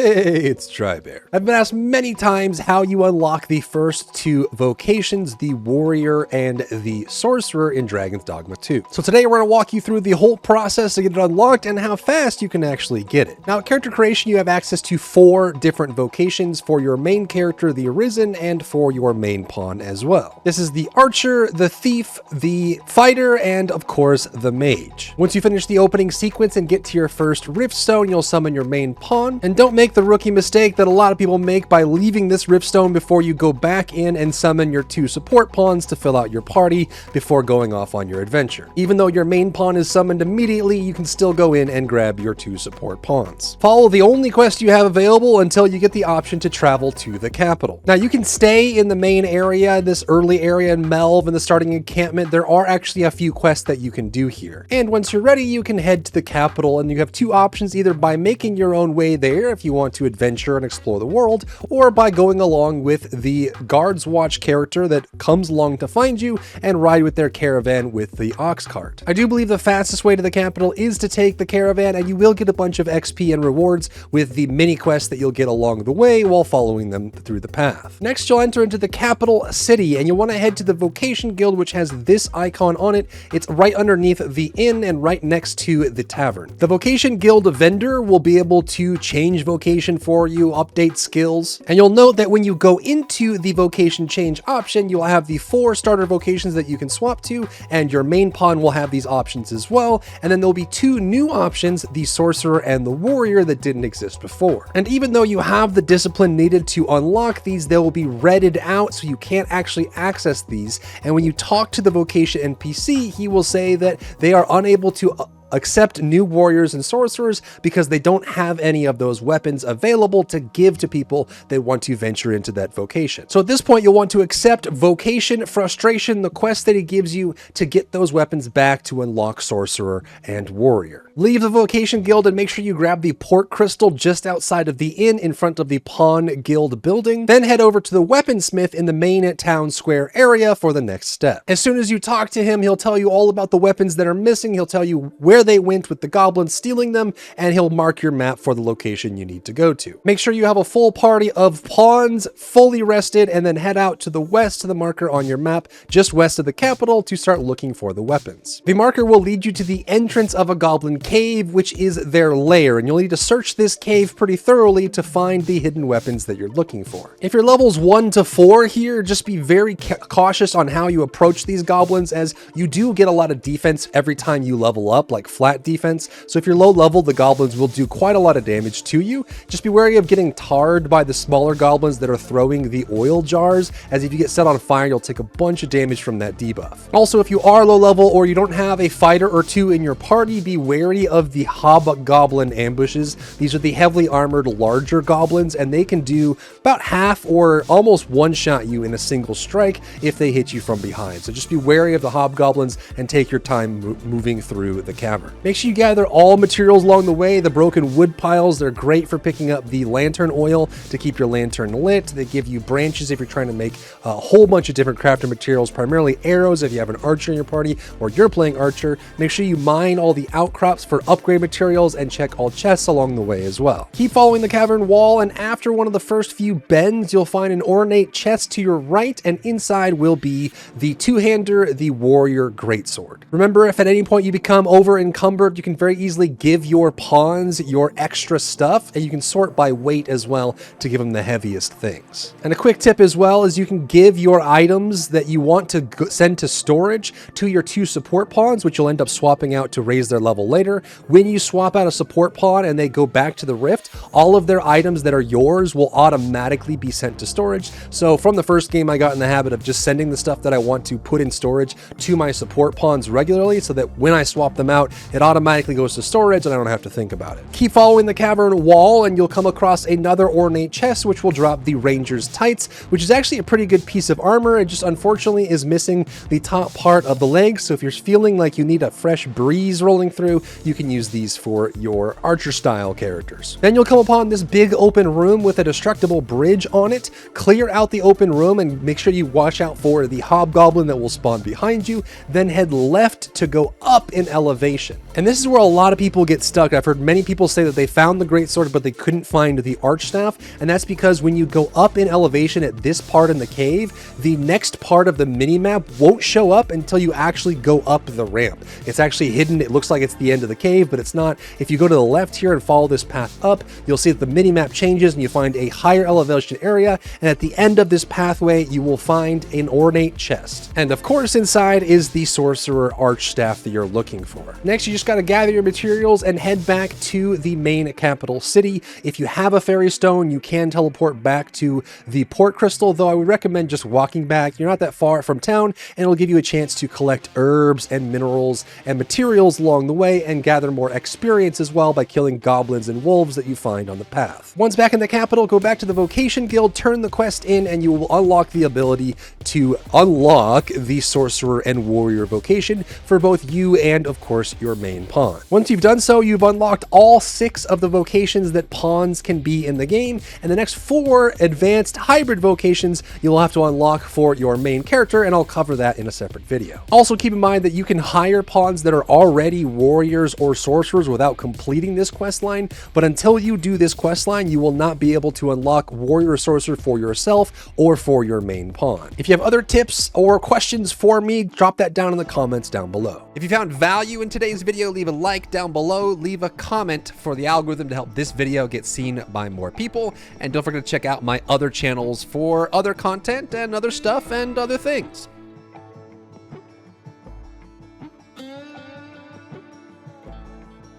Hey, it's Drybear. I've been asked many times how you unlock the first two vocations, the Warrior and the Sorcerer in Dragon's Dogma 2. So today we're going to walk you through the whole process to get it unlocked and how fast you can actually get it. Now, at character creation, you have access to 4 different vocations for your main character, the Arisen, and for your main pawn as well. This is the Archer, the Thief, the Fighter, and of course, the Mage. Once you finish the opening sequence and get to your first Riftstone, you'll summon your main pawn, and don't make the rookie mistake that a lot of people make by leaving this Riftstone before you go back in and summon your 2 support pawns to fill out your party before going off on your adventure. Even though your main pawn is summoned immediately, you can still go in and grab your 2 support pawns. Follow the only quest you have available until you get the option to travel to the capital. Now, you can stay in the main area, this early area in Melve and the starting encampment. There are actually a few quests that you can do here. And once you're ready, you can head to the capital, and you have 2 options, either by making your own way there if you want to adventure and explore the world, or by going along with the Guard's Watch character that comes along to find you and ride with their caravan with the ox cart. I do believe the fastest way to the capital is to take the caravan, and you will get a bunch of XP and rewards with the mini quests that you'll get along the way while following them through the path. Next, you'll enter into the capital city, and you'll want to head to the Vocation Guild, which has this icon on it. It's right underneath the inn and right next to the tavern. The Vocation Guild vendor will be able to change vocation for you, update skills, and you'll note that when you go into the vocation change option, you'll have the 4 starter vocations that you can swap to, and your main pawn will have these options as well, and then there'll be 2 new options, the Sorcerer and the Warrior, that didn't exist before. And even though you have the discipline needed to unlock these, they will be redded out, so you can't actually access these, and when you talk to the vocation NPC, he will say that they are unable to accept new warriors and sorcerers because they don't have any of those weapons available to give to people that want to venture into that vocation. So at this point, you'll want to accept Vocation Frustration, the quest that he gives you to get those weapons back to unlock Sorcerer and Warrior. Leave the Vocation Guild and make sure you grab the Port Crystal just outside of the inn in front of the Pawn Guild building. Then head over to the Weaponsmith in the main town square area for the next step. As soon as you talk to him, he'll tell you all about the weapons that are missing. He'll tell you where they went with the goblins stealing them, and he'll mark your map for the location you need to go to. Make sure you have a full party of pawns fully rested, and then head out to the west to the marker on your map just west of the capital to start looking for the weapons. The marker will lead you to the entrance of a goblin cave, which is their lair, and you'll need to search this cave pretty thoroughly to find the hidden weapons that you're looking for. If you're levels 1 to 4 here, just be very cautious on how you approach these goblins, as you do get a lot of defense every time you level up, like flat defense. So if you're low level, the goblins will do quite a lot of damage to you. Just be wary of getting tarred by the smaller goblins that are throwing the oil jars, as if you get set on fire, you'll take a bunch of damage from that debuff. Also, if you are low level or you don't have a fighter or 2 in your party, be wary of the hobgoblin ambushes. These are the heavily armored larger goblins, and they can do about half or almost one-shot you in a single strike if they hit you from behind. So just be wary of the hobgoblins and take your time moving through the cavern. Make sure you gather all materials along the way. The broken wood piles, they're great for picking up the lantern oil to keep your lantern lit. They give you branches if you're trying to make a whole bunch of different crafting materials, primarily arrows if you have an archer in your party or you're playing archer. Make sure you mine all the outcrops for upgrade materials and check all chests along the way as well. Keep following the cavern wall, and after one of the first few bends, you'll find an ornate chest to your right, and inside will be the 2-hander, the Warrior Greatsword. Remember, if at any point you become over encumbered, you can very easily give your pawns your extra stuff, and you can sort by weight as well to give them the heaviest things. And a quick tip as well is you can give your items that you want to send to storage to your 2 support pawns, which you'll end up swapping out to raise their level later. When you swap out a support pawn and they go back to the rift, all of their items that are yours will automatically be sent to storage. So from the first game, I got in the habit of just sending the stuff that I want to put in storage to my support pawns regularly, so that when I swap them out, it automatically goes to storage and I don't have to think about it. Keep following the cavern wall and you'll come across another ornate chest, which will drop the Ranger's Tights, which is actually a pretty good piece of armor. It just unfortunately is missing the top part of the legs. So if you're feeling like you need a fresh breeze rolling through, you can use these for your archer style characters. Then you'll come upon this big open room with a destructible bridge on it. Clear out the open room and make sure you watch out for the hobgoblin that will spawn behind you. Then head left to go up in elevation elevation. And this is where a lot of people get stuck. I've heard many people say that they found the Greatsword, but they couldn't find the Archstaff. And that's because when you go up in elevation at this part in the cave, the next part of the minimap won't show up until you actually go up the ramp. It's actually hidden. It looks like it's the end of the cave, but it's not. If you go to the left here and follow this path up, you'll see that the minimap changes and you find a higher elevation area. And at the end of this pathway, you will find an ornate chest. And of course, inside is the Sorcerer Archstaff that you're looking for. Next, you just got to gather your materials and head back to the main capital city. If you have a fairy stone, you can teleport back to the port crystal, though I would recommend just walking back. You're not that far from town, and it'll give you a chance to collect herbs and minerals and materials along the way and gather more experience as well by killing goblins and wolves that you find on the path. Once back in the capital, go back to the Vocation Guild, turn the quest in, and you will unlock the ability to unlock the Sorcerer and Warrior vocation for both you and, of course, your main pawn. Once you've done so, you've unlocked all 6 of the vocations that pawns can be in the game, and the next 4 advanced hybrid vocations you'll have to unlock for your main character, and I'll cover that in a separate video. Also, keep in mind that you can hire pawns that are already warriors or sorcerers without completing this quest line, but until you do this quest line, you will not be able to unlock warrior or sorcerer for yourself or for your main pawn. If you have other tips or questions for me, drop that down in the comments down below. If you found value in today's video, leave a like down below, leave a comment for the algorithm to help this video get seen by more people, and don't forget to check out my other channels for other content and other stuff and other things.